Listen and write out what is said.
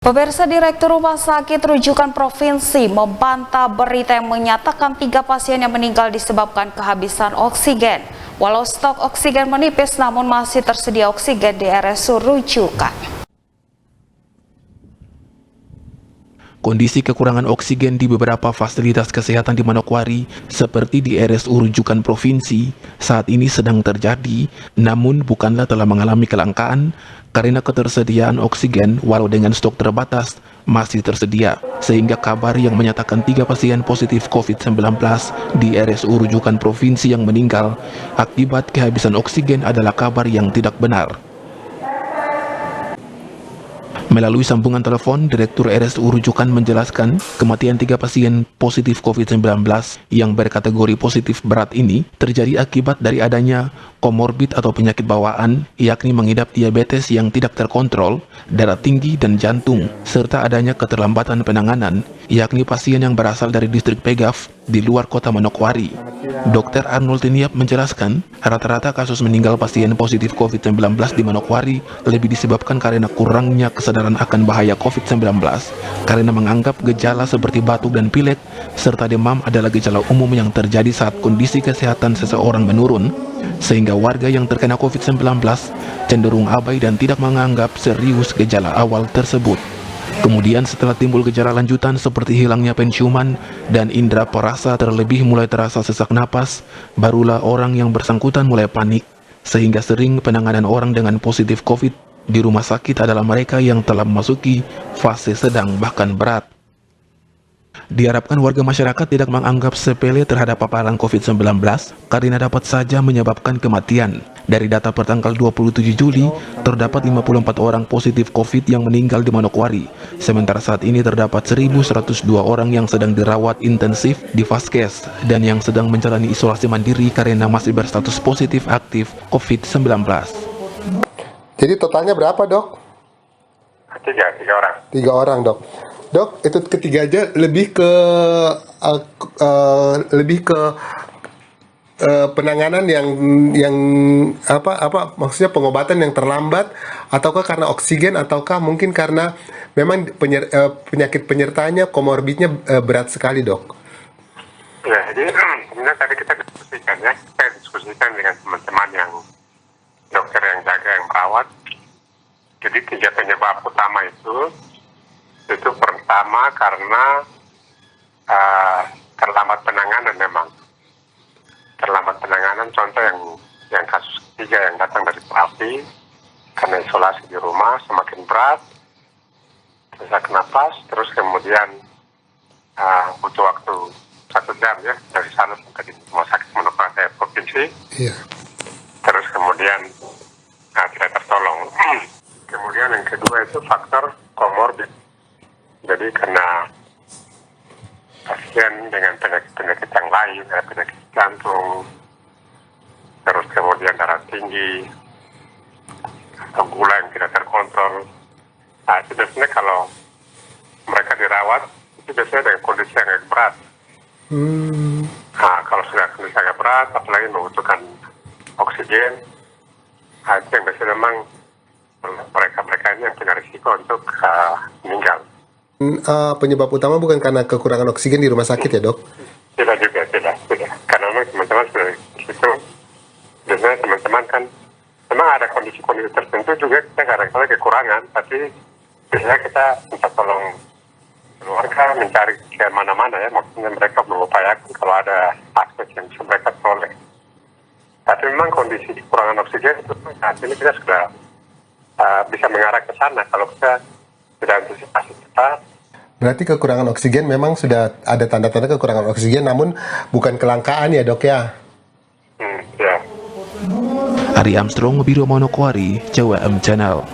Pemirsa, Direktur Rumah Sakit Rujukan Provinsi membantah berita yang menyatakan 3 pasien yang meninggal disebabkan kehabisan oksigen. Walau stok oksigen menipis, namun masih tersedia oksigen di RSUD Rujukan. Kondisi kekurangan oksigen di beberapa fasilitas kesehatan di Manokwari, seperti di RSUD Rujukan Provinsi, saat ini sedang terjadi, namun bukanlah telah mengalami kelangkaan, karena ketersediaan oksigen walau dengan stok terbatas masih tersedia, sehingga kabar yang menyatakan 3 pasien positif COVID-19 di RSUD Rujukan Provinsi yang meninggal akibat kehabisan oksigen adalah kabar yang tidak benar. Melalui sambungan telepon, Direktur RSUD Rujukan menjelaskan kematian 3 pasien positif COVID-19 yang berkategori positif berat ini terjadi akibat dari adanya komorbid atau penyakit bawaan, yakni mengidap diabetes yang tidak terkontrol, darah tinggi dan jantung, serta adanya keterlambatan penanganan, yakni pasien yang berasal dari distrik Pegaf di luar kota Manokwari. Dr. Arnold Tiniap menjelaskan, rata-rata kasus meninggal pasien positif COVID-19 di Manokwari lebih disebabkan karena kurangnya kesadaran akan bahaya COVID-19, karena menganggap gejala seperti batuk dan pilek, serta demam adalah gejala umum yang terjadi saat kondisi kesehatan seseorang menurun, sehingga warga yang terkena COVID-19 cenderung abai dan tidak menganggap serius gejala awal tersebut. Kemudian setelah timbul gejala lanjutan seperti hilangnya penciuman dan indera perasa terlebih mulai terasa sesak napas, barulah orang yang bersangkutan mulai panik, sehingga sering penanganan orang dengan positif COVID di rumah sakit adalah mereka yang telah memasuki fase sedang bahkan berat. Diharapkan warga masyarakat tidak menganggap sepele terhadap paparan COVID-19 karena dapat saja menyebabkan kematian. Dari data pertanggal 27 Juli, terdapat 54 orang positif COVID yang meninggal di Manokwari. Sementara saat ini terdapat 1.102 orang yang sedang dirawat intensif di Vaskes dan yang sedang menjalani isolasi mandiri karena masih berstatus positif aktif COVID-19. Jadi totalnya berapa, Dok? 3 orang. 3 orang, Dok. Dok, itu ketiga aja lebih ke penanganan yang apa maksudnya pengobatan yang terlambat, ataukah karena oksigen, ataukah mungkin karena memang penyakit penyertanya komorbidnya berat sekali, Dok? Ya, jadi sebenarnya tadi kita diskusikan dengan teman-teman yang dokter yang jaga, yang merawat. Jadi 3 penyebab utama itu pertama karena terlambat penanganan. Memang terlambat penanganan, contoh yang kasus ketiga yang datang dari terapi karena isolasi di rumah semakin berat, sesak napas, terus kemudian butuh waktu 1 jam ya dari sana sampai di rumah sakit Manokwari Provinsi. Iya. Terus kemudian tidak tertolong. Kemudian yang kedua itu faktor komorbid. Jadi karena pasien dengan penyakit yang lain, penyakit jantung, terus kemudian darah tinggi, atau gula yang tidak terkontrol. Nah, itu biasanya kalau mereka dirawat, itu biasanya dengan kondisi yang agak berat. Nah, kalau sudah kondisi agak berat, apalagi membutuhkan oksigen, itu yang biasanya memang mereka ini yang punya risiko untuk meninggal. Penyebab utama bukan karena kekurangan oksigen di rumah sakit ya, Dok? Tidak juga, tidak. Karena memang teman-teman sudah di situ, biasanya teman-teman kan memang ada kondisi-kondisi tertentu juga kita kadang-kadang kekurangan, tapi biasanya kita minta tolong keluarga mencari ke mana-mana ya, maksudnya mereka mengupayakan kalau ada akses yang bisa mereka peroleh. Tapi memang kondisi kekurangan oksigen itu saat ini kita sudah bisa mengarah ke sana kalau kita tidak antisipasi cepat. Berarti kekurangan oksigen memang sudah ada tanda-tanda kekurangan oksigen, namun bukan kelangkaan ya, Dok ya? Ya. Ari Armstrong, Biro Manokwari, Jawa M Channel.